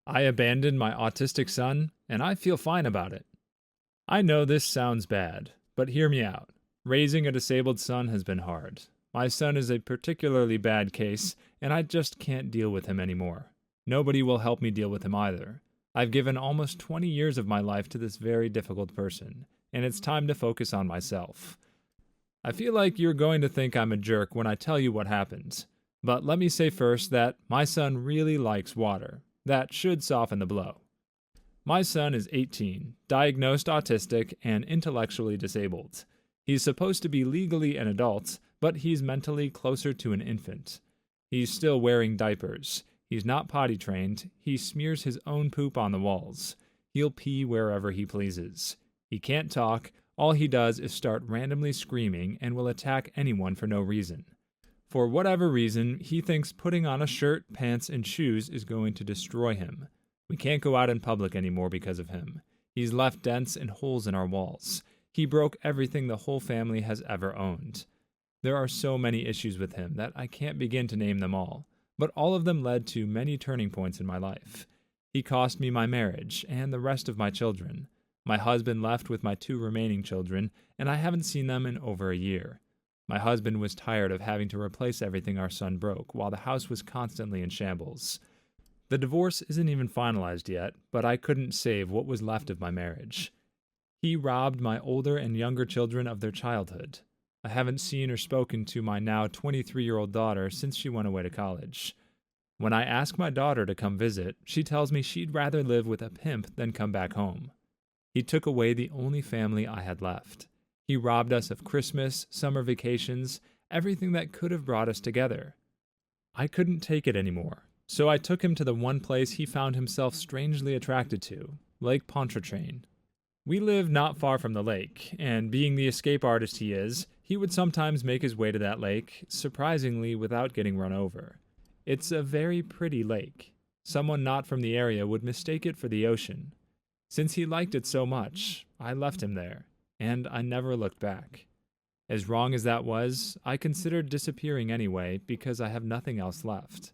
I abandoned my autistic son, and I feel fine about it. I know this sounds bad, but hear me out. Raising a disabled son has been hard. My son is a particularly bad case, and I just can't deal with him anymore. Nobody will help me deal with him either. I've given almost 20 years of my life to this very difficult person, and it's time to focus on myself. I feel like you're going to think I'm a jerk when I tell you what happened, but let me say first that my son really likes water. That should soften the blow. My son is 18, diagnosed autistic, and intellectually disabled. He's supposed to be legally an adult, but he's mentally closer to an infant. He's still wearing diapers. He's not potty trained. He smears his own poop on the walls. He'll pee wherever he pleases. He can't talk. All he does is start randomly screaming and will attack anyone for no reason. For whatever reason, he thinks putting on a shirt, pants, and shoes is going to destroy him. We can't go out in public anymore because of him. He's left dents and holes in our walls. He broke everything the whole family has ever owned. There are so many issues with him that I can't begin to name them all, but all of them led to many turning points in my life. He cost me my marriage and the rest of my children. My husband left with my 2 remaining children, and I haven't seen them in over a year. My husband was tired of having to replace everything our son broke while the house was constantly in shambles. The divorce isn't even finalized yet, but I couldn't save what was left of my marriage. He robbed my older and younger children of their childhood. I haven't seen or spoken to my now 23-year-old daughter since she went away to college. When I ask my daughter to come visit, she tells me she'd rather live with a pimp than come back home. He took away the only family I had left. He robbed us of Christmas, summer vacations, everything that could have brought us together. I couldn't take it anymore. So I took him to the one place he found himself strangely attracted to, Lake Pontchartrain. We live not far from the lake, and being the escape artist he is, he would sometimes make his way to that lake, surprisingly without getting run over. It's a very pretty lake. Someone not from the area would mistake it for the ocean. Since he liked it so much, I left him there, and I never looked back. As wrong as that was, I considered disappearing anyway because I have nothing else left.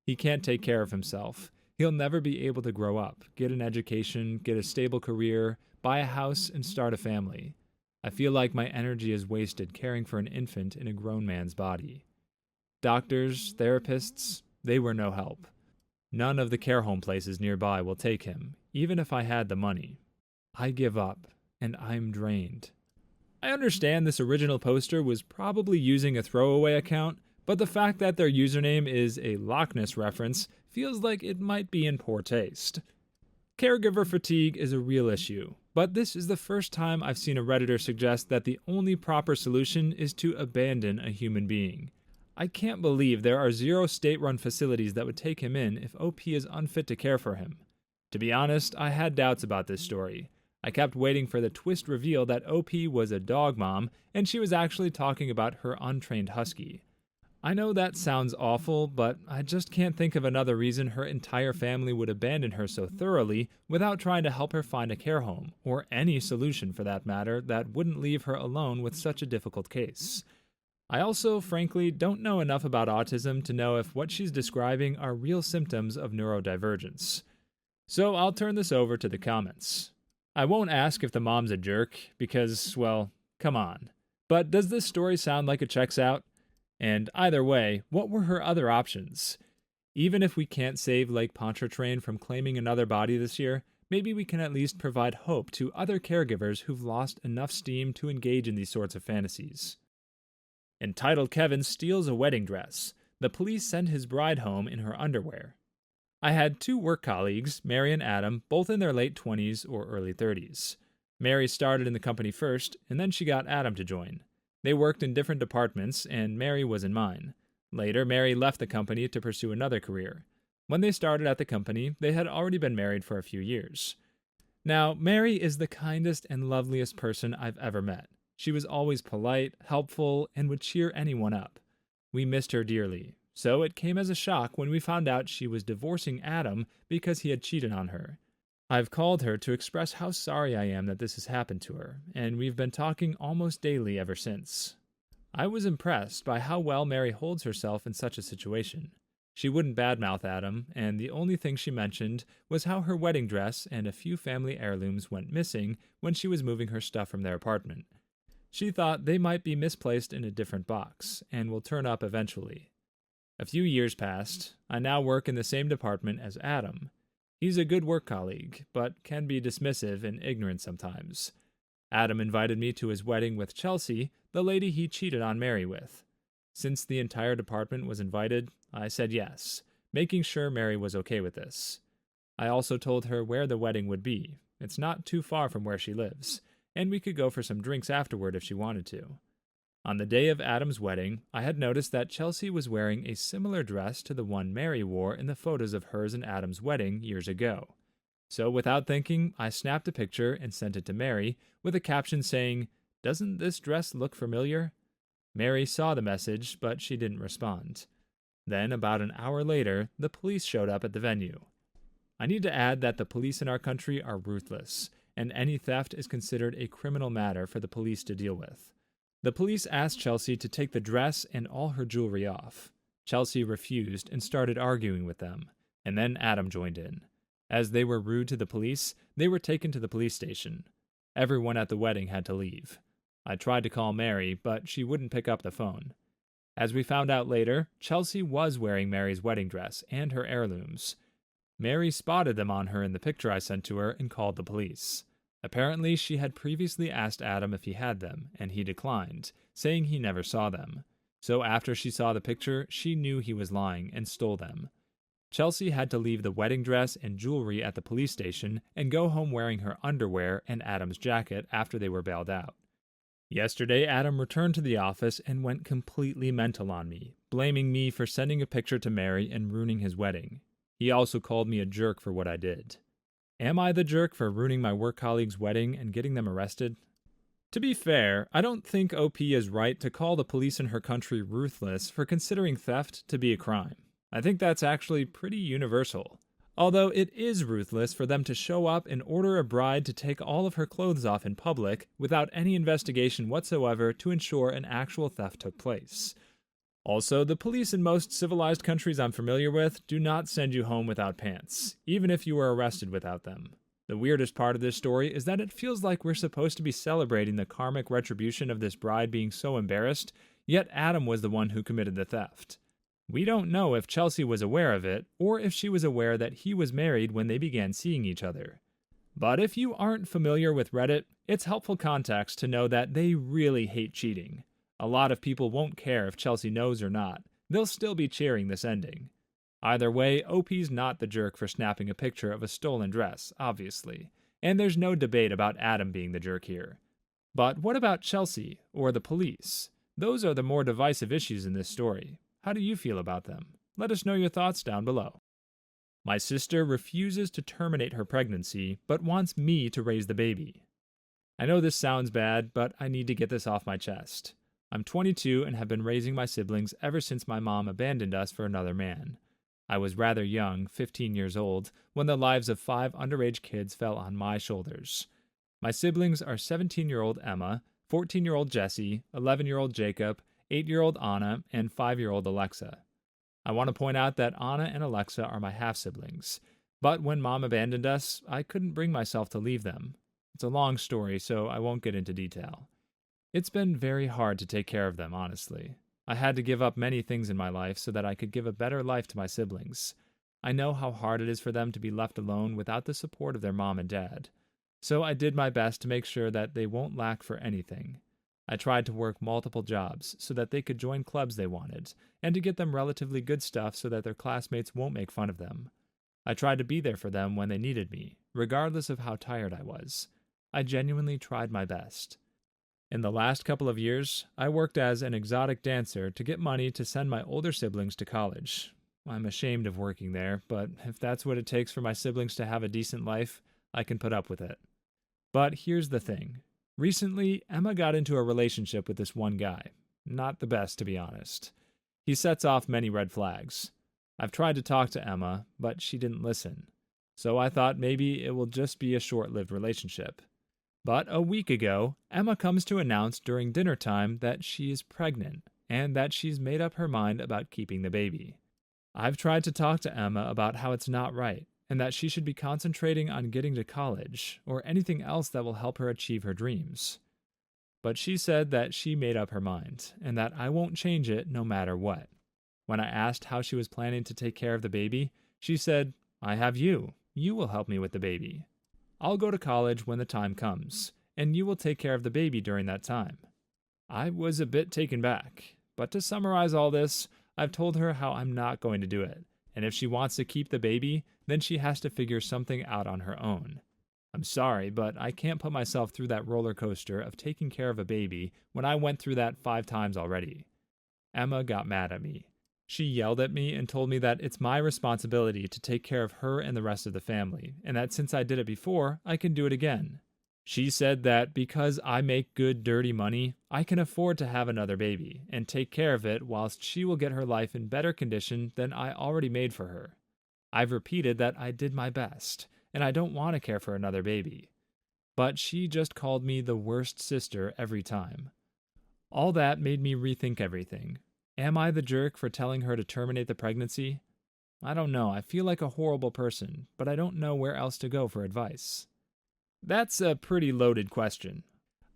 He can't take care of himself. He'll never be able to grow up, get an education, get a stable career, buy a house, and start a family. I feel like my energy is wasted caring for an infant in a grown man's body. Doctors, therapists, they were no help. None of the care home places nearby will take him, even if I had the money. I give up, and I'm drained. I understand this original poster was probably using a throwaway account, but the fact that their username is a Loch Ness reference feels like it might be in poor taste. Caregiver fatigue is a real issue, but this is the first time I've seen a Redditor suggest that the only proper solution is to abandon a human being. I can't believe there are 0 state-run facilities that would take him in if OP is unfit to care for him. To be honest, I had doubts about this story. I kept waiting for the twist reveal that OP was a dog mom, and she was actually talking about her untrained husky. I know that sounds awful, but I just can't think of another reason her entire family would abandon her so thoroughly without trying to help her find a care home, or any solution for that matter that wouldn't leave her alone with such a difficult case. I also, frankly, don't know enough about autism to know if what she's describing are real symptoms of neurodivergence. So I'll turn this over to the comments. I won't ask if the mom's a jerk, because, well, come on. But does this story sound like it checks out? And either way, what were her other options? Even if we can't save Lake Pontchartrain from claiming another body this year, maybe we can at least provide hope to other caregivers who've lost enough steam to engage in these sorts of fantasies. Entitled Kevin steals a wedding dress. The police send his bride home in her underwear. I had 2 work colleagues, Mary and Adam, both in their late 20s or early 30s. Mary started in the company first, and then she got Adam to join. They worked in different departments, and Mary was in mine. Later, Mary left the company to pursue another career. When they started at the company, they had already been married for a few years. Now, Mary is the kindest and loveliest person I've ever met. She was always polite, helpful, and would cheer anyone up. We missed her dearly, so it came as a shock when we found out she was divorcing Adam because he had cheated on her. I've called her to express how sorry I am that this has happened to her, and we've been talking almost daily ever since. I was impressed by how well Mary holds herself in such a situation. She wouldn't badmouth Adam, and the only thing she mentioned was how her wedding dress and a few family heirlooms went missing when she was moving her stuff from their apartment. She thought they might be misplaced in a different box, and will turn up eventually. A few years passed. I now work in the same department as Adam. He's a good work colleague, but can be dismissive and ignorant sometimes. Adam invited me to his wedding with Chelsea, the lady he cheated on Mary with. Since the entire department was invited, I said yes, making sure Mary was okay with this. I also told her where the wedding would be. It's not too far from where she lives, and we could go for some drinks afterward if she wanted to. On the day of Adam's wedding, I had noticed that Chelsea was wearing a similar dress to the one Mary wore in the photos of hers and Adam's wedding years ago. So without thinking, I snapped a picture and sent it to Mary with a caption saying, "Doesn't this dress look familiar?" Mary saw the message, but she didn't respond. Then, about an hour later, the police showed up at the venue. I need to add that the police in our country are ruthless, and any theft is considered a criminal matter for the police to deal with. The police asked Chelsea to take the dress and all her jewelry off. Chelsea refused and started arguing with them, and then Adam joined in. As they were rude to the police, they were taken to the police station. Everyone at the wedding had to leave. I tried to call Mary, but she wouldn't pick up the phone. As we found out later, Chelsea was wearing Mary's wedding dress and her heirlooms. Mary spotted them on her in the picture I sent to her and called the police. Apparently, she had previously asked Adam if he had them, and he declined, saying he never saw them. So after she saw the picture, she knew he was lying and stole them. Chelsea had to leave the wedding dress and jewelry at the police station and go home wearing her underwear and Adam's jacket after they were bailed out. Yesterday, Adam returned to the office and went completely mental on me, blaming me for sending a picture to Mary and ruining his wedding. He also called me a jerk for what I did. Am I the jerk for ruining my work colleague's wedding and getting them arrested? To be fair, I don't think OP is right to call the police in her country ruthless for considering theft to be a crime. I think that's actually pretty universal. Although it is ruthless for them to show up and order a bride to take all of her clothes off in public without any investigation whatsoever to ensure an actual theft took place. Also, the police in most civilized countries I'm familiar with do not send you home without pants, even if you were arrested without them. The weirdest part of this story is that it feels like we're supposed to be celebrating the karmic retribution of this bride being so embarrassed, yet Adam was the one who committed the theft. We don't know if Chelsea was aware of it, or if she was aware that he was married when they began seeing each other. But if you aren't familiar with Reddit, it's helpful context to know that they really hate cheating. A lot of people won't care if Chelsea knows or not. They'll still be cheering this ending. Either way, OP's not the jerk for snapping a picture of a stolen dress, obviously. And there's no debate about Adam being the jerk here. But what about Chelsea, or the police? Those are the more divisive issues in this story. How do you feel about them? Let us know your thoughts down below. My sister refuses to terminate her pregnancy, but wants me to raise the baby. I know this sounds bad, but I need to get this off my chest. I'm 22 and have been raising my siblings ever since my mom abandoned us for another man. I was rather young, 15 years old, when the lives of 5 underage kids fell on my shoulders. My siblings are 17-year-old Emma, 14-year-old Jesse, 11-year-old Jacob, 8-year-old Anna, and 5-year-old Alexa. I want to point out that Anna and Alexa are my half-siblings, but when Mom abandoned us, I couldn't bring myself to leave them. It's a long story, so I won't get into detail. It's been very hard to take care of them, honestly. I had to give up many things in my life so that I could give a better life to my siblings. I know how hard it is for them to be left alone without the support of their mom and dad. So I did my best to make sure that they won't lack for anything. I tried to work multiple jobs so that they could join clubs they wanted, and to get them relatively good stuff so that their classmates won't make fun of them. I tried to be there for them when they needed me, regardless of how tired I was. I genuinely tried my best. In the last couple of years, I worked as an exotic dancer to get money to send my older siblings to college. I'm ashamed of working there, but if that's what it takes for my siblings to have a decent life, I can put up with it. But here's the thing. Recently, Emma got into a relationship with this one guy. Not the best, to be honest. He sets off many red flags. I've tried to talk to Emma, but she didn't listen. So I thought maybe it will just be a short-lived relationship. But a week ago, Emma comes to announce during dinner time that she is pregnant, and that she's made up her mind about keeping the baby. I've tried to talk to Emma about how it's not right, and that she should be concentrating on getting to college, or anything else that will help her achieve her dreams. But she said that she made up her mind, and that I won't change it no matter what. When I asked how she was planning to take care of the baby, she said, "I have you. You will help me with the baby. I'll go to college when the time comes, and you will take care of the baby during that time." I was a bit taken back, but to summarize all this, I've told her how I'm not going to do it, and if she wants to keep the baby, then she has to figure something out on her own. I'm sorry, but I can't put myself through that roller coaster of taking care of a baby when I went through that 5 times already. Emma got mad at me. She yelled at me and told me that it's my responsibility to take care of her and the rest of the family, and that since I did it before, I can do it again. She said that because I make good, dirty money, I can afford to have another baby and take care of it whilst she will get her life in better condition than I already made for her. I've repeated that I did my best, and I don't want to care for another baby. But she just called me the worst sister every time. All that made me rethink everything. Am I the jerk for telling her to terminate the pregnancy? I don't know, I feel like a horrible person, but I don't know where else to go for advice. That's a pretty loaded question.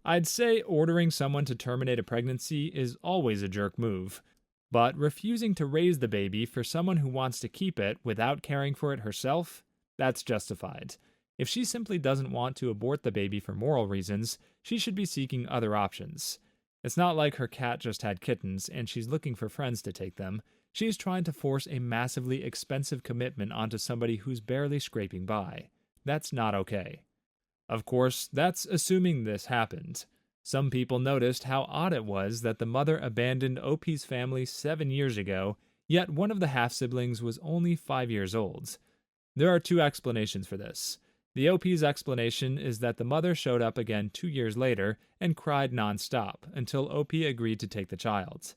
I'd say ordering someone to terminate a pregnancy is always a jerk move, but refusing to raise the baby for someone who wants to keep it without caring for it herself, that's justified. If she simply doesn't want to abort the baby for moral reasons, she should be seeking other options. It's not like her cat just had kittens and she's looking for friends to take them. She's trying to force a massively expensive commitment onto somebody who's barely scraping by. That's not okay. Of course, that's assuming this happened. Some people noticed how odd it was that the mother abandoned OP's family 7 years ago, yet one of the half-siblings was only 5 years old. There are 2 explanations for this. The OP's explanation is that the mother showed up again 2 years later and cried non-stop until OP agreed to take the child.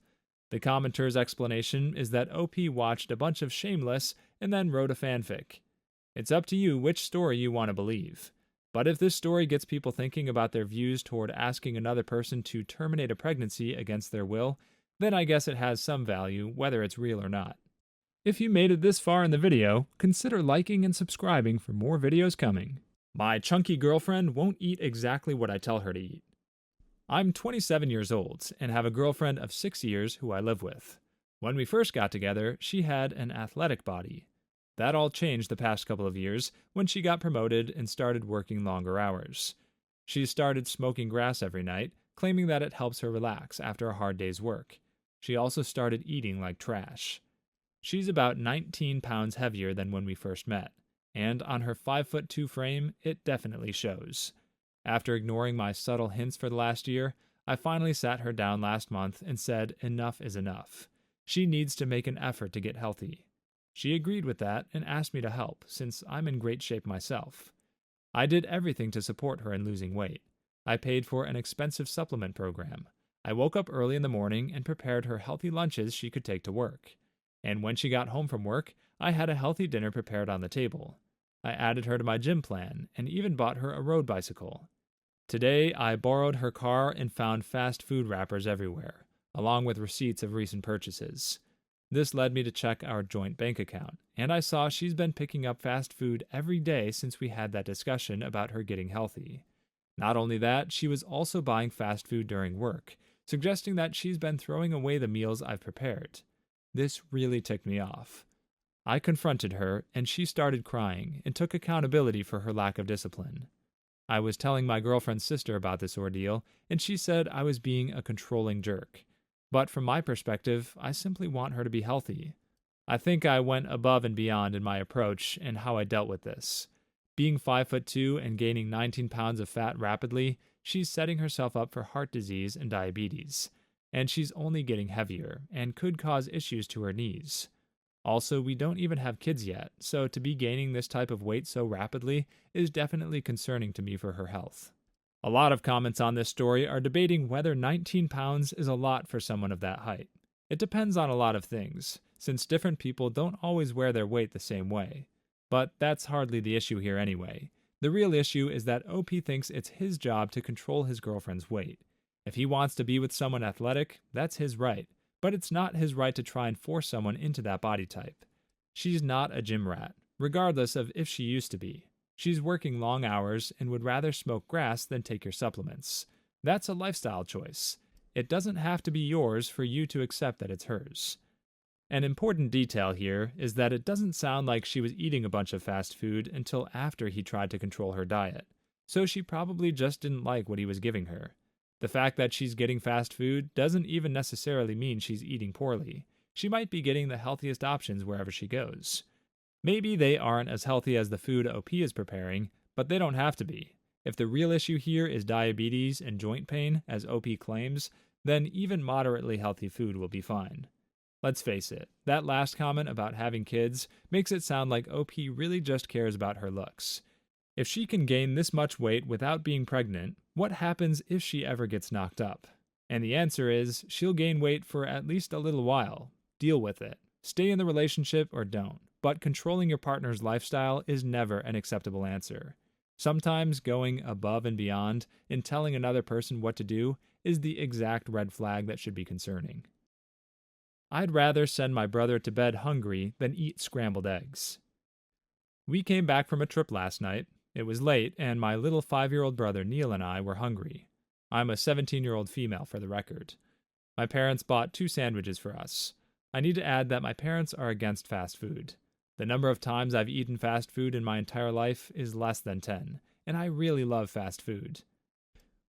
The commenter's explanation is that OP watched a bunch of Shameless and then wrote a fanfic. It's up to you which story you want to believe. But if this story gets people thinking about their views toward asking another person to terminate a pregnancy against their will, then I guess it has some value, whether it's real or not. If you made it this far in the video, consider liking and subscribing for more videos coming. My chunky girlfriend won't eat exactly what I tell her to eat. I'm 27 years old and have a girlfriend of 6 years who I live with. When we first got together, she had an athletic body. That all changed the past couple of years when she got promoted and started working longer hours. She started smoking grass every night, claiming that it helps her relax after a hard day's work. She also started eating like trash. She's about 19 pounds heavier than when we first met, and on her 5'2" frame, it definitely shows. After ignoring my subtle hints for the last year, I finally sat her down last month and said enough is enough. She needs to make an effort to get healthy. She agreed with that and asked me to help, since I'm in great shape myself. I did everything to support her in losing weight. I paid for an expensive supplement program. I woke up early in the morning and prepared her healthy lunches she could take to work. And when she got home from work, I had a healthy dinner prepared on the table. I added her to my gym plan and even bought her a road bicycle. Today, I borrowed her car and found fast food wrappers everywhere, along with receipts of recent purchases. This led me to check our joint bank account, and I saw she's been picking up fast food every day since we had that discussion about her getting healthy. Not only that, she was also buying fast food during work, suggesting that she's been throwing away the meals I've prepared. This really ticked me off. I confronted her, and she started crying and took accountability for her lack of discipline. I was telling my girlfriend's sister about this ordeal, and she said I was being a controlling jerk. But from my perspective, I simply want her to be healthy. I think I went above and beyond in my approach and how I dealt with this. Being 5'2" and gaining 19 pounds of fat rapidly, she's setting herself up for heart disease and diabetes. And she's only getting heavier and could cause issues to her knees. Also, we don't even have kids yet, so to be gaining this type of weight so rapidly is definitely concerning to me for her health. A lot of comments on this story are debating whether 19 pounds is a lot for someone of that height. It depends on a lot of things, since different people don't always wear their weight the same way. But that's hardly the issue here anyway. The real issue is that OP thinks it's his job to control his girlfriend's weight. If he wants to be with someone athletic, that's his right, but it's not his right to try and force someone into that body type. She's not a gym rat, regardless of if she used to be. She's working long hours and would rather smoke grass than take your supplements. That's a lifestyle choice. It doesn't have to be yours for you to accept that it's hers. An important detail here is that it doesn't sound like she was eating a bunch of fast food until after he tried to control her diet, so she probably just didn't like what he was giving her. The fact that she's getting fast food doesn't even necessarily mean she's eating poorly. She might be getting the healthiest options wherever she goes. Maybe they aren't as healthy as the food OP is preparing, but they don't have to be. If the real issue here is diabetes and joint pain, as OP claims, then even moderately healthy food will be fine. Let's face it, that last comment about having kids makes it sound like OP really just cares about her looks. If she can gain this much weight without being pregnant, what happens if she ever gets knocked up? And the answer is, she'll gain weight for at least a little while. Deal with it. Stay in the relationship or don't. But controlling your partner's lifestyle is never an acceptable answer. Sometimes going above and beyond in telling another person what to do is the exact red flag that should be concerning. I'd rather send my brother to bed hungry than eat scrambled eggs. We came back from a trip last night. It was late, and my little 5-year-old brother Neil and I were hungry. I'm a 17-year-old female, for the record. My parents bought 2 sandwiches for us. I need to add that my parents are against fast food. The number of times I've eaten fast food in my entire life is less than 10, and I really love fast food.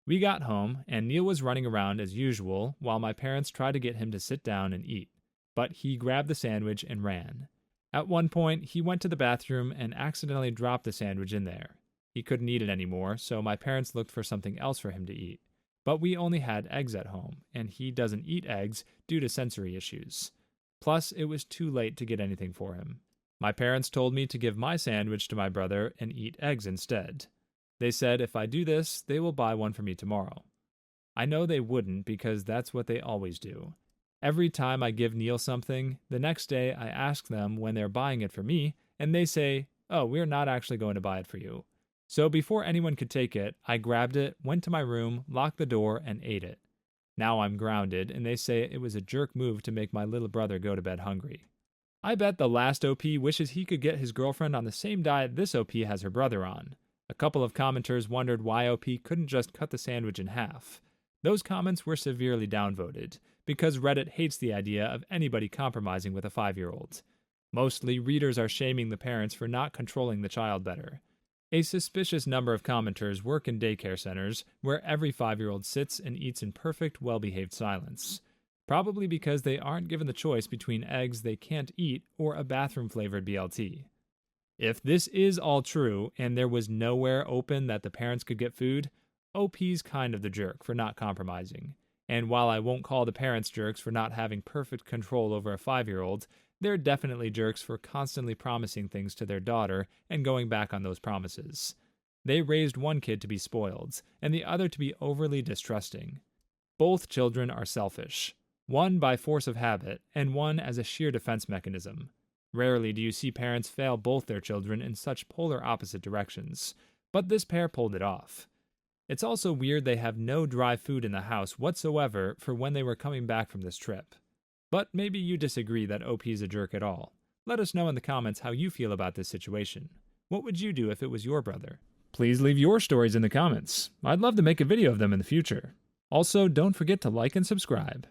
We got home, and Neil was running around as usual while my parents tried to get him to sit down and eat, but he grabbed the sandwich and ran. At one point, he went to the bathroom and accidentally dropped the sandwich in there. He couldn't eat it anymore, so my parents looked for something else for him to eat. But we only had eggs at home, and he doesn't eat eggs due to sensory issues. Plus, it was too late to get anything for him. My parents told me to give my sandwich to my brother and eat eggs instead. They said if I do this, they will buy one for me tomorrow. I know they wouldn't because that's what they always do. Every time I give Neil something, the next day I ask them when they're buying it for me, and they say, "Oh, we're not actually going to buy it for you." So before anyone could take it, I grabbed it, went to my room, locked the door, and ate it. Now I'm grounded, and they say it was a jerk move to make my little brother go to bed hungry. I bet the last OP wishes he could get his girlfriend on the same diet this OP has her brother on. A couple of commenters wondered why OP couldn't just cut the sandwich in half. Those comments were severely downvoted, because Reddit hates the idea of anybody compromising with a 5-year-old. Mostly, readers are shaming the parents for not controlling the child better. A suspicious number of commenters work in daycare centers, where every 5-year-old sits and eats in perfect, well-behaved silence. Probably because they aren't given the choice between eggs they can't eat or a bathroom-flavored BLT. If this is all true, and there was nowhere open that the parents could get food, OP's kind of the jerk for not compromising. And while I won't call the parents jerks for not having perfect control over a 5-year-old, they're definitely jerks for constantly promising things to their daughter and going back on those promises. They raised one kid to be spoiled, and the other to be overly distrusting. Both children are selfish. One by force of habit, and one as a sheer defense mechanism. Rarely do you see parents fail both their children in such polar opposite directions, but this pair pulled it off. It's also weird they have no dry food in the house whatsoever for when they were coming back from this trip. But maybe you disagree that OP's a jerk at all. Let us know in the comments how you feel about this situation. What would you do if it was your brother? Please leave your stories in the comments. I'd love to make a video of them in the future. Also, don't forget to like and subscribe.